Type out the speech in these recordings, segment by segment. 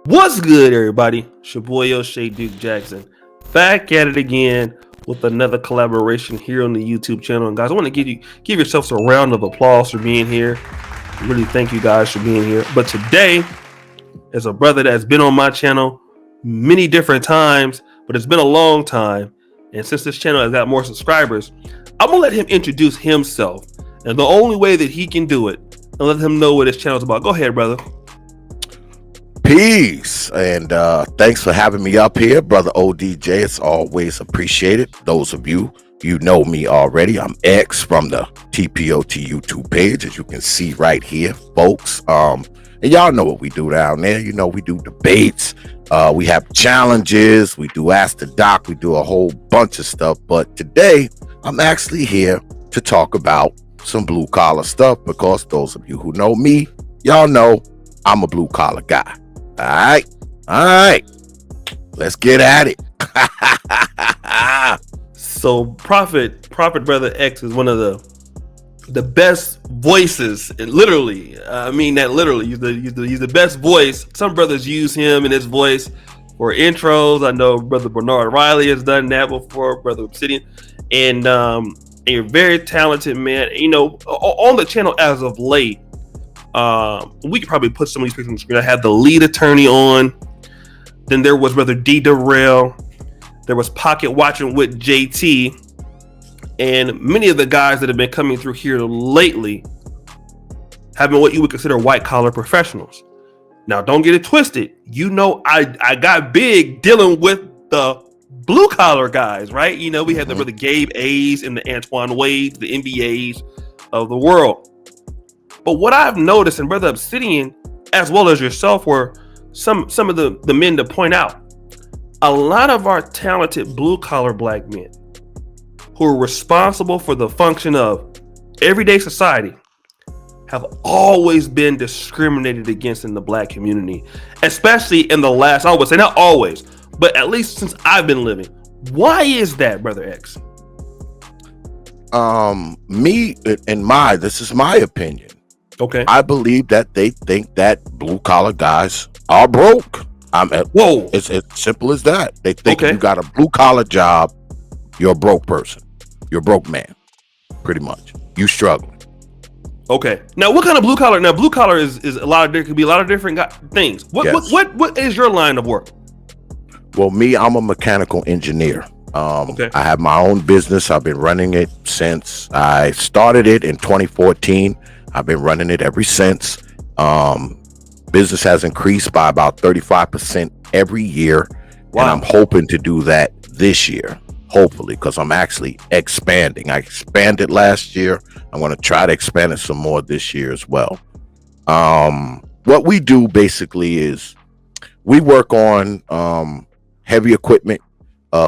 What's good, everybody? It's your boy O'Shea Duke Jackson, back at it again with another collaboration here on the YouTube channel. And guys, I want to give yourselves a round of applause for being here. Really, thank you guys for being here. But today, as a brother that's been on my channel many different times, but it's been a long time, and since this channel has got more subscribers, I'm gonna let him introduce himself, and the only way that he can do it, and let him know what his channel is about. Go ahead, brother. Peace, and thanks for having me up here, brother ODJ. It's always appreciated. Those of you know me already. I'm X from the TPOT YouTube page, as you can see right here, folks. And y'all know what we do down there. You know, we do debates, we have challenges, we do Ask the Doc, we do a whole bunch of stuff. But today, I'm actually here to talk about some blue collar stuff, because those of you who know me, y'all know I'm a blue collar guy. All right, let's get at it. So Prophet Brother X is one of the best voices, and literally, I mean that literally. He's the best voice. Some brothers use him and his voice for intros. I know Brother Bernard Riley has done that before, Brother Obsidian, and you're very talented, man. You know, on the channel as of late. We could probably put some of these pictures on the screen. I had the lead attorney on. Then there was Brother D. Darrell. There was Pocket Watching with JT. And many of the guys that have been coming through here lately have been what you would consider white collar professionals. Now, don't get it twisted. You know, I got big dealing with the blue collar guys, right? You know, we had the Brother Gabe A's and the Antoine Wades, the NBAs of the world. But what I've noticed, and Brother Obsidian, as well as yourself, were some of the men to point out, a lot of our talented blue-collar black men who are responsible for the function of everyday society have always been discriminated against in the black community, especially in the last, I would say not always, but at least since I've been living. Why is that, Brother X? This is my opinion. Okay. I believe that they think that blue collar guys are broke. Whoa. It's as simple as that. They think if you got a blue collar job, you're a broke person. You're a broke man, pretty much. You struggling. Okay. Now, what kind of blue collar? Now, blue collar is a lot of there could be a lot of different things. What is your line of work? Well, I'm a mechanical engineer. Okay. I have my own business. I've been running it since I started it in 2014. I've been running it ever since. Business has increased by about 35% every year. Wow. And I'm hoping to do that this year, hopefully, because I'm actually expanding. I expanded last year. I'm going to try to expand it some more this year as well. What we do basically is we work on heavy equipment,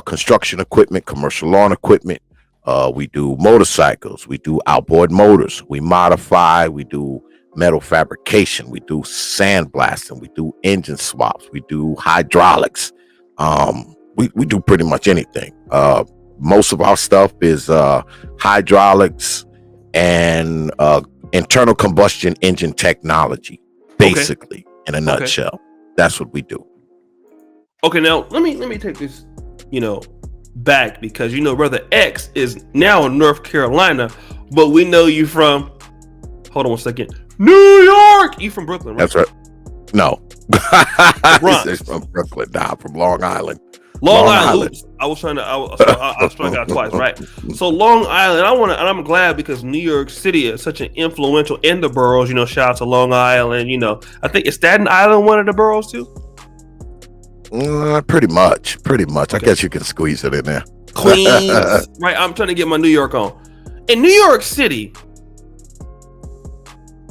construction equipment, commercial lawn equipment. We do motorcycles, we do outboard motors, we modify, we do metal fabrication, we do sandblasting, we do engine swaps, we do hydraulics. We do pretty much anything. Most of our stuff is hydraulics and internal combustion engine technology, basically, in a nutshell. That's what we do. Okay, now let me take this, back, because Brother X is now in North Carolina, but we know you from, hold on one second, New York. You from Brooklyn, right? That's right. No. He's from Brooklyn. Nah, from Long Island. Long Island. Oops. I was trying out twice, right? So Long Island, and I'm glad, because New York City is such an influential in the boroughs. Shout out to Long Island. I think is Staten Island one of the boroughs too. Pretty much. Okay. I guess you can squeeze it in there. Queens, right? I'm trying to get my New York on. In New York City,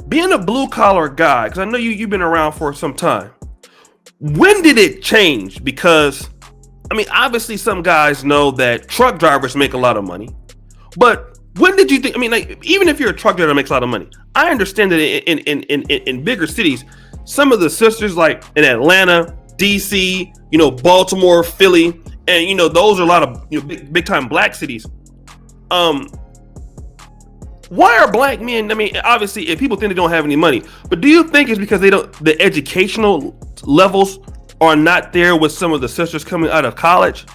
being a blue collar guy, because I know you've been around for some time. When did it change? Because obviously some guys know that truck drivers make a lot of money, but when did you think? Even if you're a truck driver that makes a lot of money, I understand that in bigger cities, some of the sisters like in Atlanta, DC, Baltimore, Philly, and those are a lot of big time black cities. Why are black men? Obviously, if people think they don't have any money, but do you think it's because the educational levels are not there with some of the sisters coming out of college?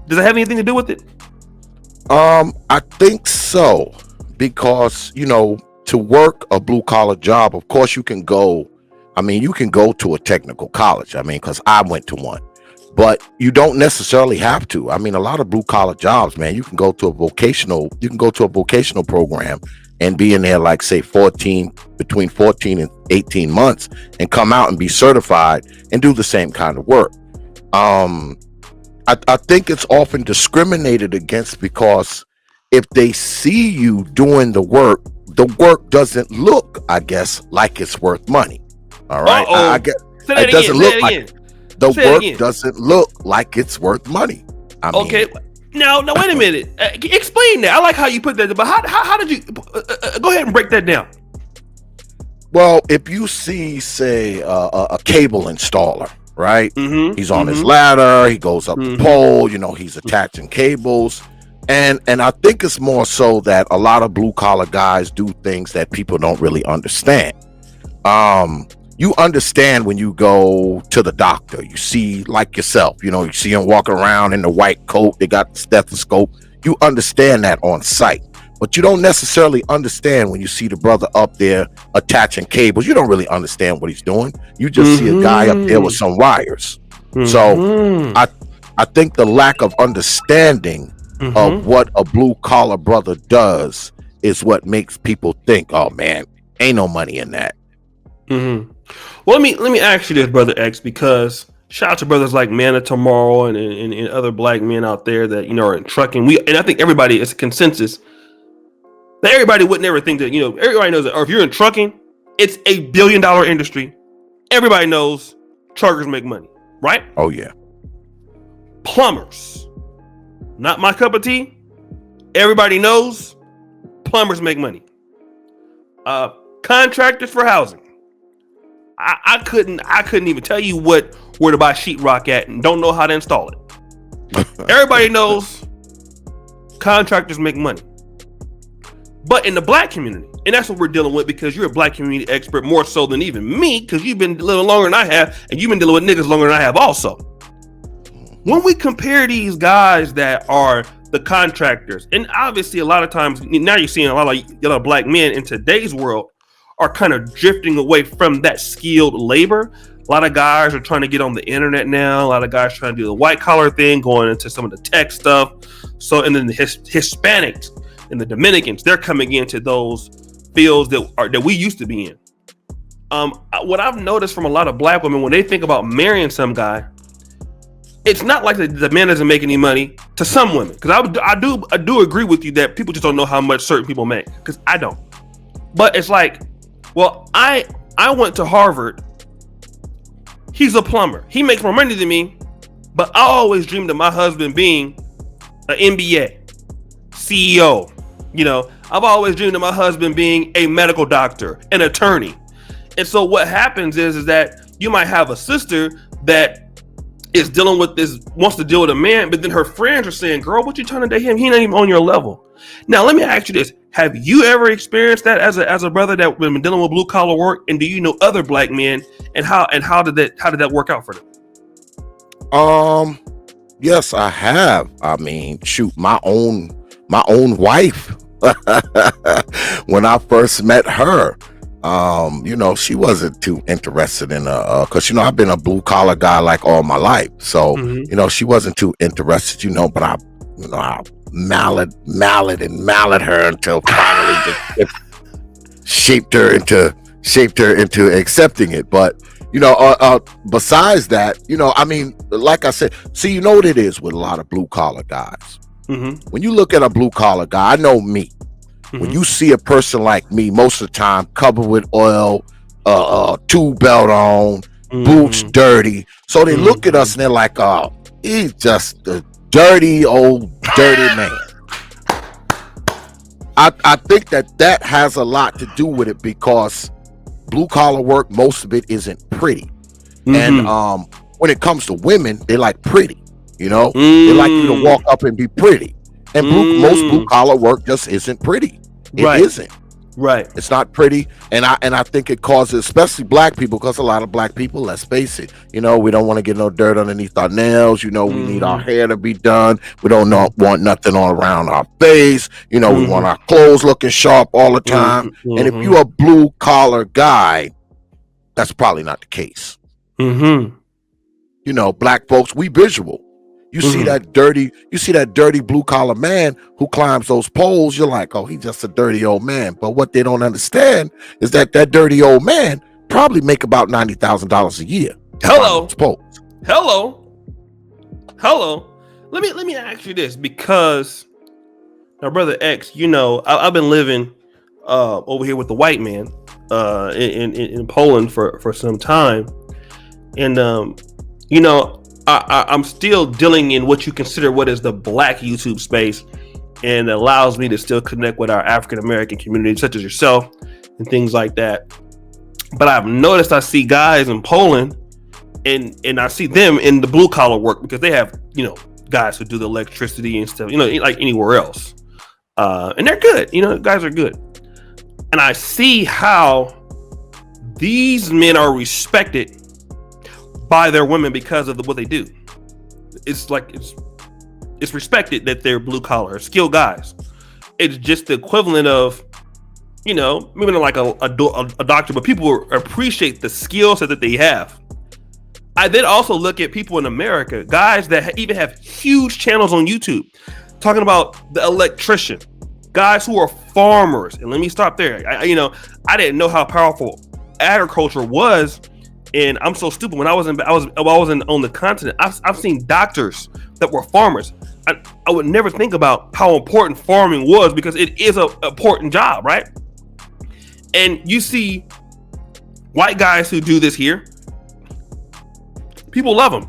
Does it have anything to do with it? I think so, because to work a blue collar job, of course you can go. I mean, you can go to a technical college. I mean, because I went to one, but you don't necessarily have to. I mean, a lot of blue collar jobs, man, you can go to a vocational program and be in there, like, say, between 14 and 18 months, and come out and be certified and do the same kind of work. I think it's often discriminated against, because if they see you doing the work doesn't look, I guess, like it's worth money. All right. I get it doesn't look like the work doesn't look like it's worth money. I mean, okay. Now, wait a minute. Explain that. I like how you put that. But how did you go ahead and break that down? Well, if you see, say, a cable installer, right? Mm-hmm. He's on his ladder. He goes up the pole. He's attaching cables. And I think it's more so that a lot of blue collar guys do things that people don't really understand. You understand when you go to the doctor, you see, like yourself, you see him walking around in the white coat, they got the stethoscope. You understand that on site, but you don't necessarily understand when you see the brother up there attaching cables. You don't really understand what he's doing. You just see a guy up there with some wires. So I think the lack of understanding of what a blue collar brother does is what makes people think, oh man, ain't no money in that. Well, let me ask you this, Brother X, because shout out to brothers like Man of Tomorrow and other black men out there that are in trucking. And I think everybody, it's a consensus that everybody wouldn't ever think that everybody knows that. Or if you're in trucking, it's $1 billion industry. Everybody knows truckers make money, right? Oh yeah. Plumbers, not my cup of tea. Everybody knows plumbers make money. Contractors for housing. I couldn't even tell you where to buy sheetrock at, and don't know how to install it. Everybody knows contractors make money. But in the black community, and that's what we're dealing with, because you're a black community expert more so than even me, because you've been living longer than I have, and you've been dealing with niggas longer than I have also. When we compare these guys that are the contractors, and obviously a lot of times now you're seeing a lot of black men in today's world are kind of drifting away from that skilled labor. A lot of guys are trying to get on the internet now. A lot of guys trying to do the white collar thing, going into some of the tech stuff. So, and then the Hispanics and the Dominicans, they're coming into those fields that we used to be in. What I've noticed from a lot of black women, when they think about marrying some guy, it's not like the man doesn't make any money to some women. Because I do agree with you that people just don't know how much certain people make. Because I don't. But it's like, well, I went to Harvard. He's a plumber. He makes more money than me, but I always dreamed of my husband being an MBA, CEO. I've always dreamed of my husband being a medical doctor, an attorney. And so what happens is that you might have a sister that is dealing with this, wants to deal with a man, but then her friends are saying, girl, what you trying to date him? He ain't even on your level. Now, let me ask you this. Have you ever experienced that as a brother that been dealing with blue collar work? And do you know other black men, and how did that work out for them? Yes, I have. I mean, shoot, my own wife. When I first met her, she wasn't too interested in because I've been a blue collar guy like all my life. So, she wasn't too interested, but I mallet her until finally just shaped her into accepting it. But besides that, I mean, like I said, see, what it is with a lot of blue collar guys. When you look at a blue collar guy, I know me. When you see a person like me, most of the time covered with oil, tool belt on, boots dirty, so they look at us and they're like, oh, he's just a dirty man. I think that has a lot to do with it, because blue collar work, most of it isn't pretty. And when it comes to women, they like pretty. They like you to walk up and be pretty. And most blue collar work just isn't pretty. It isn't. Right. It's not pretty, and I think it causes, especially black people, because a lot of black people, let's face it, we don't want to get no dirt underneath our nails. We need our hair to be done. We don't want nothing all around our face. We want our clothes looking sharp all the time. And if you're a blue collar guy, that's probably not the case. Black folks, we visual. You see that dirty blue collar man who climbs those poles. You're like, oh, he's just a dirty old man. But what they don't understand is that dirty old man probably make about $90,000 a year. Hello. Let me ask you this, because now, Brother X, I've been living over here with the white man in Poland for some time, and I'm still dealing in what you consider what is the black YouTube space, and it allows me to still connect with our African American community, such as yourself and things like that. But I've noticed I see guys in Poland, and I see them in the blue collar work, because they have guys who do the electricity and stuff, like anywhere else, and they're good. Guys are good, and I see how these men are respected by their women because of what they do. It's respected that they're blue collar, skilled guys. It's just the equivalent of, maybe not like a doctor, but people appreciate the skill set that they have. I then also look at people in America, guys that even have huge channels on YouTube, talking about the electrician, guys who are farmers. And let me stop there. I didn't know how powerful agriculture was. And I'm so stupid. When I was on the continent, I've seen doctors that were farmers. I would never think about how important farming was, because it is an important job, right? And you see white guys who do this here. People love them.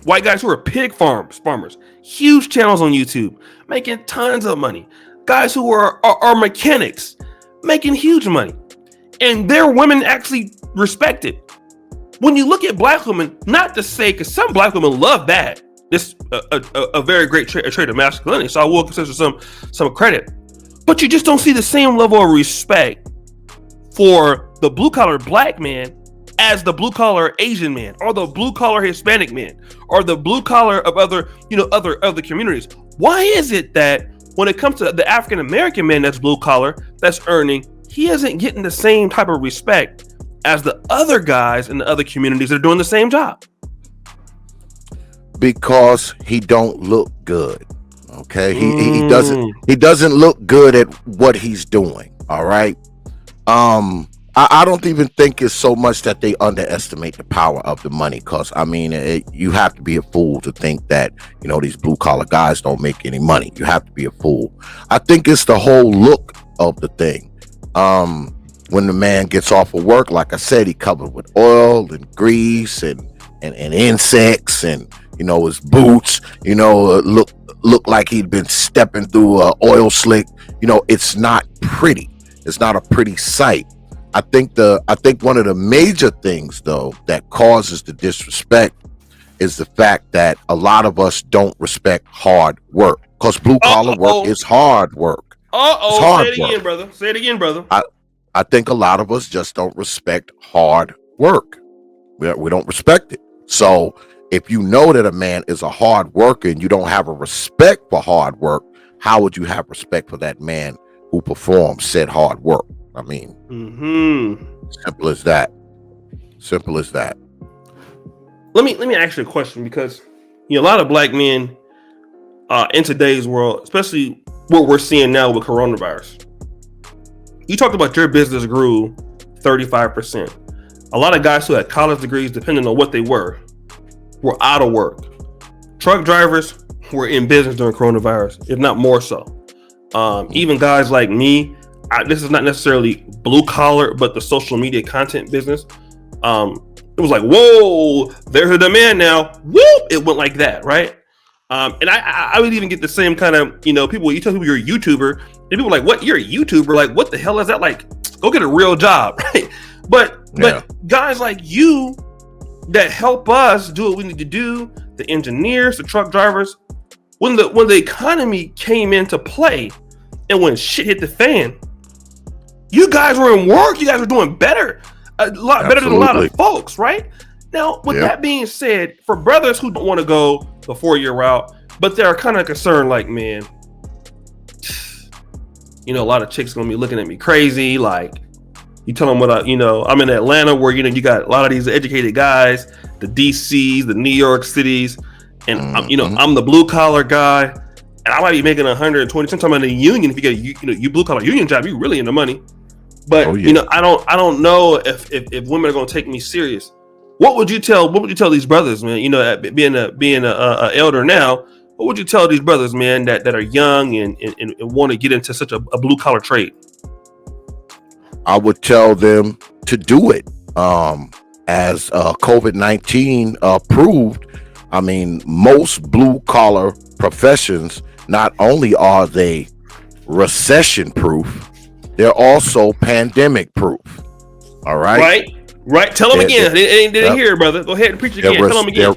White guys who are pig farmers, huge channels on YouTube, making tons of money. Guys who are mechanics, making huge money, and their women actually respect it. When you look at black women, not to say, because some black women love that. It's a very great trait of masculinity, so I will consider some credit. But you just don't see the same level of respect for the blue collar black man as the blue collar Asian man, or the blue collar Hispanic man, or the blue collar of other communities. Why is it that when it comes to the African American man that's blue collar, that's earning, he isn't getting the same type of respect as the other guys in the other communities that are doing the same job? Because he don't look good. Okay, he doesn't look good at what he's doing. All right. I don't even think it's so much that they underestimate the power of the money, because you have to be a fool to think that these blue collar guys don't make any money. You have to be a fool. I think it's the whole look of the thing. When the man gets off of work, like I said, he covered with oil and grease and insects, and his boots look like he'd been stepping through a oil slick. It's not pretty. It's not a pretty sight. I think one of the major things, though, that causes the disrespect is the fact that a lot of us don't respect hard work, because blue collar work is hard work. Say it again, brother. I think a lot of us just don't respect hard work. We don't respect it. So if you know that a man is a hard worker and you don't have a respect for hard work, how would you have respect for that man who performs said hard work? Simple as that. Simple as that. Let me ask you a question, because a lot of black men in today's world, especially what we're seeing now with coronavirus. You talked about your business grew 35%. A lot of guys who had college degrees, depending on what they were out of work. Truck drivers were in business during coronavirus, if not more so. Even guys like me, this is not necessarily blue collar, but the social media content business. It was like, whoa, there's a demand now. Whoop! It went like that, right? And I would even get the same kind of, people, you tell people you're a YouTuber, and people are like, what, you're a YouTuber? Like, what the hell is that? Like, go get a real job, right? But guys like you that help us do what we need to do, the engineers, the truck drivers, when the economy came into play and when shit hit the fan, You guys were in work. You guys were doing better, a lot better than a lot of Absolutely. folks, right? Now, with Yep. that being said, for brothers who don't want to go the 4-year route, but they're kind of concerned, like, man, a lot of chicks gonna be looking at me crazy. Like, you tell them what I'm in Atlanta, where you got a lot of these educated guys, the DCs, the New York cities, and I'm the blue collar guy, and I might be making 120. Sometimes in the union, if you get you blue collar union job, you really in the money. But I don't know if women are gonna take me serious. What would you tell these brothers, man? Being a elder now, what would you tell these brothers, man, that are young and want to get into such a blue collar trade? I would tell them to do it. As COVID-19 proved, I mean, most blue collar professions, not only are they recession proof, they're also pandemic proof. All right. Right. Tell them again. They didn't hear it, brother. Go ahead and preach again. Tell them again.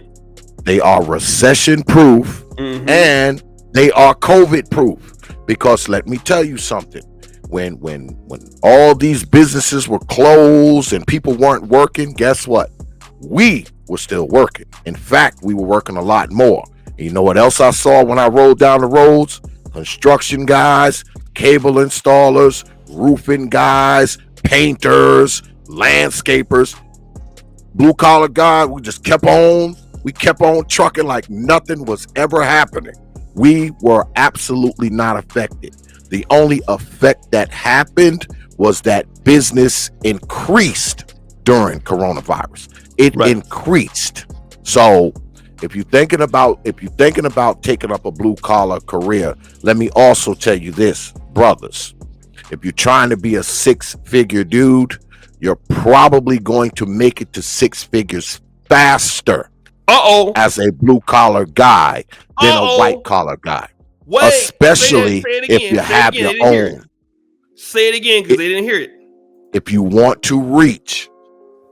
They are recession proof, and they are COVID proof. Because let me tell you something. When all these businesses were closed and people weren't working, guess what? We were still working. In fact, we were working a lot more. And you know what else I saw when I rode down the roads? Construction guys, cable installers, roofing guys, painters, landscapers, blue collar guys. We kept on trucking like nothing was ever happening. We were absolutely not affected. The only effect that happened was that business increased during coronavirus. It increased. So if you're thinking about taking up a blue collar career, let me also tell you this, brothers. If you're trying to be a 6-figure dude, you're probably going to make it to 6 figures faster as a blue collar guy than a white collar guy. Especially if you have your own. Say it again, because they didn't hear it. If you want to reach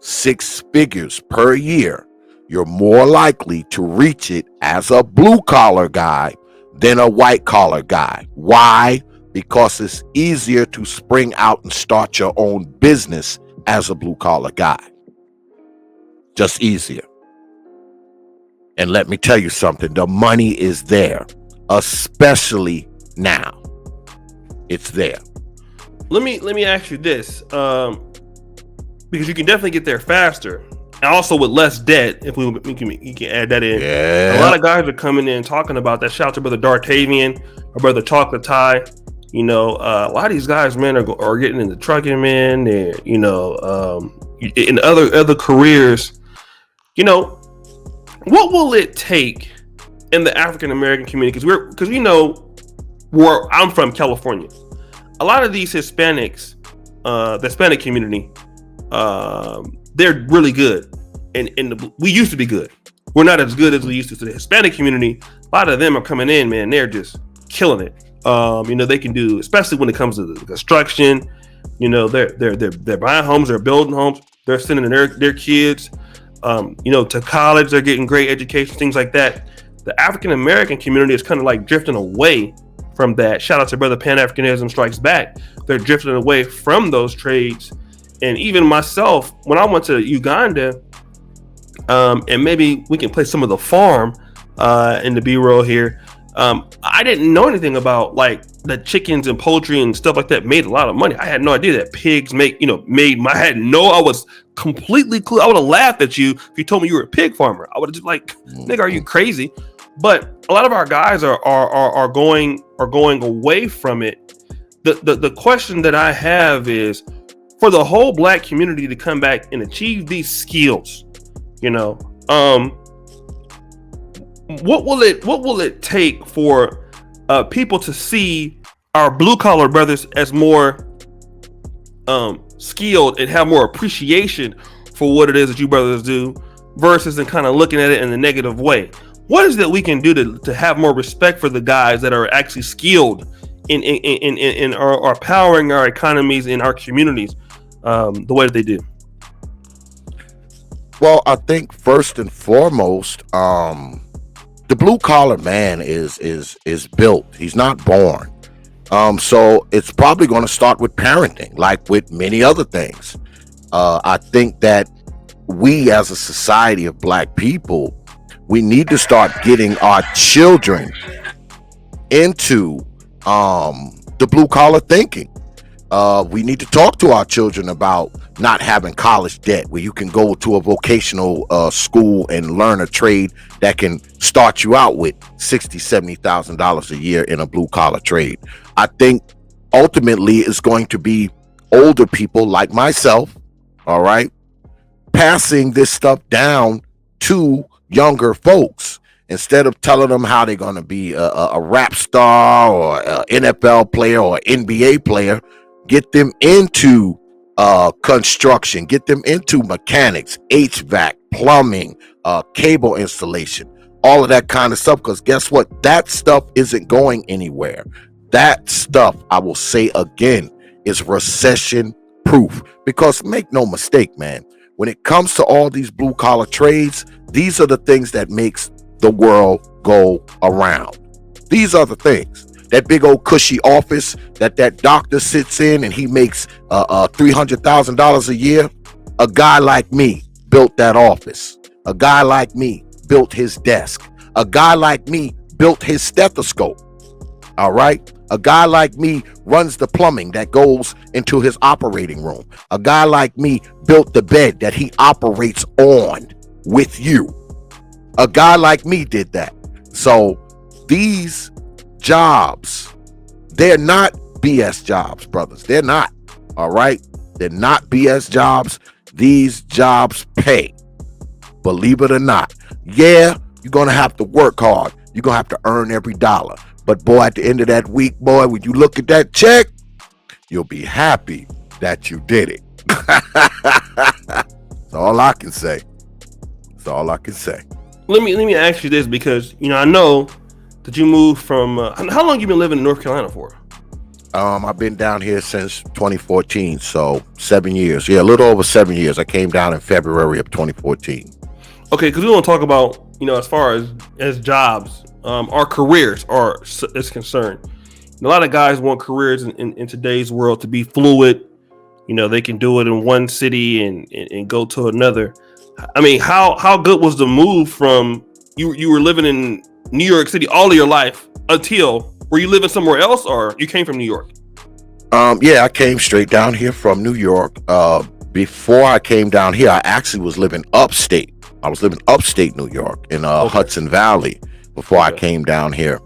6 figures per year, you're more likely to reach it as a blue collar guy than a white collar guy. Why? Because it's easier to spring out and start your own business as a blue collar guy. Just easier. And let me tell you something, the money is there. Especially now, it's there. Let me ask you this, because you can definitely get there faster, and also with less debt. If you can add that in. Yeah. A lot of guys are coming in talking about that. Shout out to brother Dartavian, or brother Chocolate Tie. A lot of these guys, man, are getting into trucking, man. They're, in other careers. What will it take in the African American community? Because where I'm from, California, a lot of these Hispanics, the Hispanic community, they're really good, and we used to be good. We're not as good as we used to. So the Hispanic community, a lot of them are coming in, man. They're just killing it. They can do, especially when it comes to the construction. They're buying homes, they're building homes, they're sending their kids, to college. They're getting great education, things like that. The African American community is kind of like drifting away from that. Shout out to brother Pan-Africanism Strikes Back. They're drifting away from those trades. And even myself, when I went to Uganda, and maybe we can play some of the farm in the B-roll here. I didn't know anything about like the chickens and poultry and stuff like that made a lot of money. I had no idea that pigs I was completely clue. I would have laughed at you if you told me you were a pig farmer. I would have just like, nigga, are you crazy? But a lot of our guys are going away from it. The question that I have is, for the whole black community to come back and achieve these skills, what will it take for people to see our blue collar brothers as more skilled and have more appreciation for what it is that you brothers do, versus and kind of looking at it in a negative way? What is that we can do to have more respect for the guys that are actually skilled in our powering our economies in our communities the way that they do? Well, I think first and foremost, the blue collar man is built. He's not born. So it's probably going to start with parenting, like with many other things. I think that we as a society of black people, we need to start getting our children into the blue collar thinking. We need to talk to our children about not having college debt, where you can go to a vocational school and learn a trade that can start you out with $60,000-$70,000 a year in a blue collar trade. I think ultimately it's going to be older people like myself, all right, passing this stuff down to younger folks instead of telling them how they're going to be a rap star or a NFL player or NBA player. Get them into construction, get them into mechanics, HVAC, plumbing, cable installation, all of that kind of stuff. Because guess what? That stuff isn't going anywhere. That stuff, I will say again, is recession proof. Because make no mistake, man, when it comes to all these blue collar trades, these are the things that makes the world go around. These are the things. That big old cushy office that doctor sits in and he makes $300,000 a year. A guy like me built that office. A guy like me built his desk. A guy like me built his stethoscope. All right. A guy like me runs the plumbing that goes into his operating room. A guy like me built the bed that he operates on with you. A guy like me did that. So these jobs, they're not BS jobs, brothers. They're not. All right. They're not BS jobs. These jobs pay. Believe it or not. Yeah, you're going to have to work hard. You're going to have to earn every dollar. But boy, at the end of that week, boy, when you look at that check, you'll be happy that you did it. That's all I can say. That's all I can say. Let me ask you this, because I know that you moved from. How long you been living in North Carolina for? I've been down here since 2014, so 7 years. Yeah, a little over 7 years. I came down in February of 2014. Okay, because we want to talk about as far as jobs, our careers is concerned. A lot of guys want careers in today's world to be fluid. They can do it in one city and go to another. I mean, how good was the move from you were living in New York City all of your life until, were you living somewhere else or you came from New York? Yeah, I came straight down here from New York. Before I came down here, I actually was living upstate. I was living upstate New York in Hudson Valley before I came down here.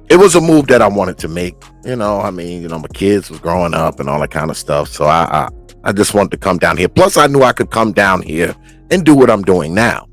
It was a move that I wanted to make. My kids was growing up and all that kind of stuff. So I just wanted to come down here. Plus, I knew I could come down here and do what I'm doing now.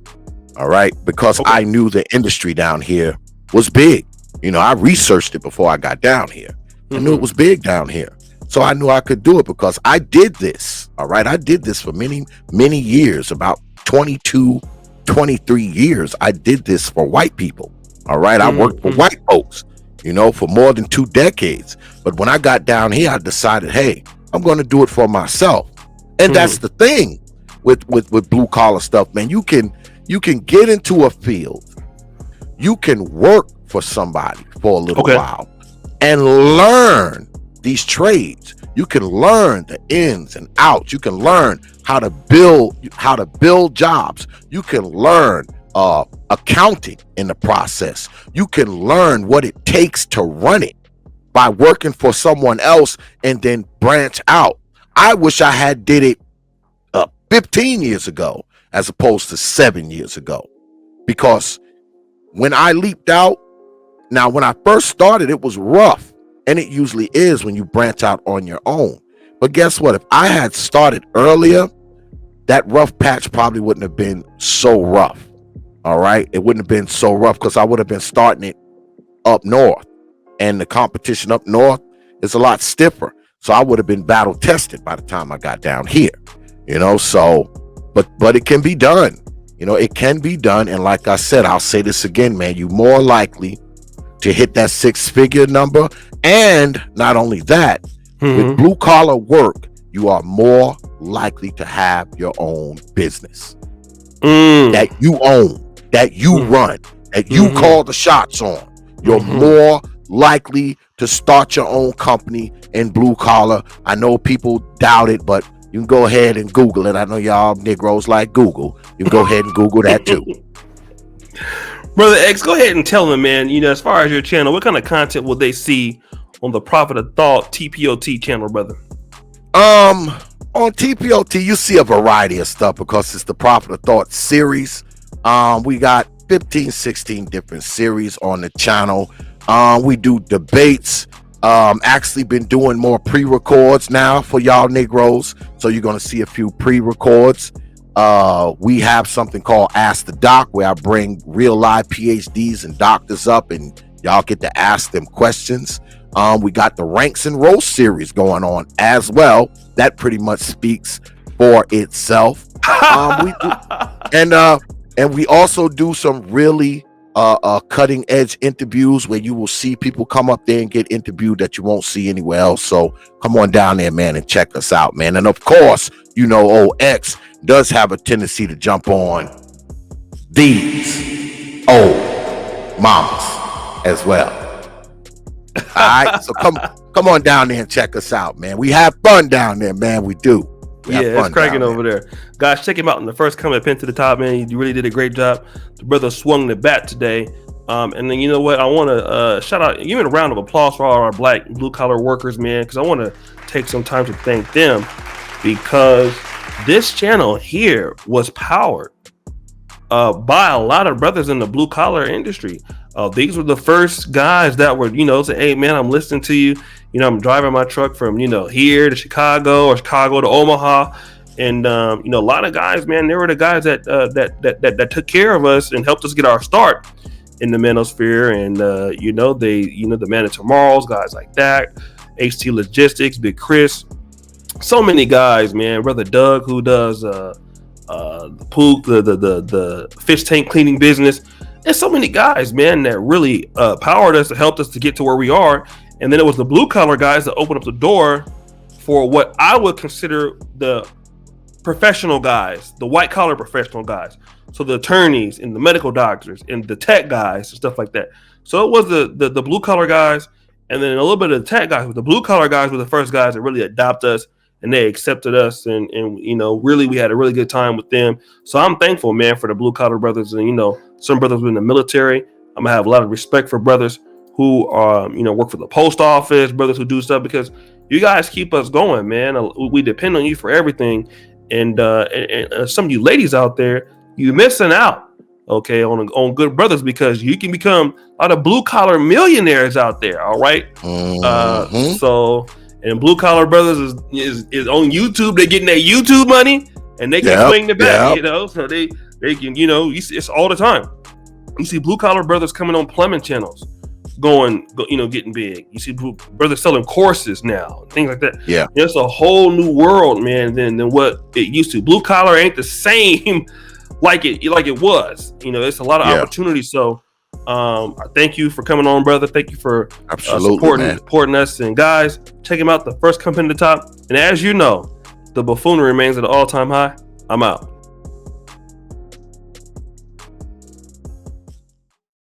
All right. Because I knew the industry down here was big. I researched it before I got down here. I knew it was big down here. So I knew I could do it because I did this. All right. I did this for many, many years, about 22, 23 years. I did this for white people. All right. I worked for white folks, for more than 2 decades. But when I got down here, I decided, hey, I'm going to do it for myself. And that's the thing with blue collar stuff, man. You can get into a field. You can work for somebody for a little while and learn these trades. You can learn the ins and outs. You can learn how to build jobs. You can learn accounting in the process. You can learn what it takes to run it by working for someone else and then branch out. I wish I had did it 15 years ago as opposed to 7 years ago, because when I leaped out, now when I first started, it was rough, and it usually is when you branch out on your own. But guess what? If I had started earlier, that rough patch probably wouldn't have been so rough. All right. It wouldn't have been so rough because I would have been starting it up north, and the competition up north is a lot stiffer. So I would have been battle tested by the time I got down here, so, but it can be done. It can be done. And like I said, I'll say this again, man, you more likely to hit that 6-figure number. And not only that, with blue collar work, you are more likely to have your own business that you own, that you run, that you call the shots on. You're more likely to start your own company in blue collar. I know people doubt it, but you can go ahead and Google it. I know y'all Negroes like Google. You can go ahead and Google that too. Brother X, go ahead and tell them, man, as far as your channel, what kind of content will they see on the Prophet of Thought TPOT channel, brother? On TPOT, you see a variety of stuff because it's the Prophet of Thought series. We got 15, 16 different series on the channel. We do debates. Actually been doing more pre-records now for y'all Negroes. So you're going to see a few pre-records. We have something called Ask the Doc, where I bring real live PhDs and doctors up and y'all get to ask them questions. We got the Ranks and Roast series going on as well. That pretty much speaks for itself. And we also do some really cutting edge interviews where you will see people come up there and get interviewed that you won't see anywhere else. So come on down there, man, and check us out, man. And of course, old X does have a tendency to jump on these old mamas as well. All right, so come on down there and check us out, man. We have fun down there, man. We do. It's cracking over there. Guys, check him out in the first comment pinned to the top, man. You really did a great job. The brother swung the bat today. And then you know what? I want to shout out, give it a round of applause for all our black blue collar workers, man, because I want to take some time to thank them, because this channel here was powered by a lot of brothers in the blue collar industry. These were the first guys that were, say, hey man, I'm listening to you. I'm driving my truck from, here to Chicago or Chicago to Omaha. And, a lot of guys, man, they were the guys that took care of us and helped us get our start in the manosphere. And, the Man of Tomorrow's, guys like that, HT Logistics, Big Chris, so many guys, man. Brother Doug, who does the pool, the fish tank cleaning business. There's so many guys, man, that really powered us, helped us to get to where we are. And then it was the blue collar guys that opened up the door for what I would consider the professional guys, the white collar professional guys. So the attorneys and the medical doctors and the tech guys and stuff like that. So it was the blue collar guys, and then a little bit of the tech guys. But the blue collar guys were the first guys that really adopted us, and they accepted us, and really we had a really good time with them. So I'm thankful, man, for the blue collar brothers, and some brothers were in the military. I'm gonna have a lot of respect for brothers who work for the post office, brothers who do stuff, because you guys keep us going, man. We depend on you for everything, and some of you ladies out there, you missing out, okay, on good brothers, because you can become a lot of blue collar millionaires out there. All right, so. And blue collar brothers is on YouTube. They're getting their YouTube money, and they can swing the bat, So they can, you see, it's all the time. You see blue collar brothers coming on plumbing channels, getting big. You see brothers selling courses now, things like that. Yeah, it's a whole new world, man, than what it used to. Blue collar ain't the same like it was. It's a lot of opportunities. So. Thank you for coming on, brother. Thank you for supporting us. And guys, check him out. The first company to the top. And as you know, the buffoonery remains at an all-time high. I'm out.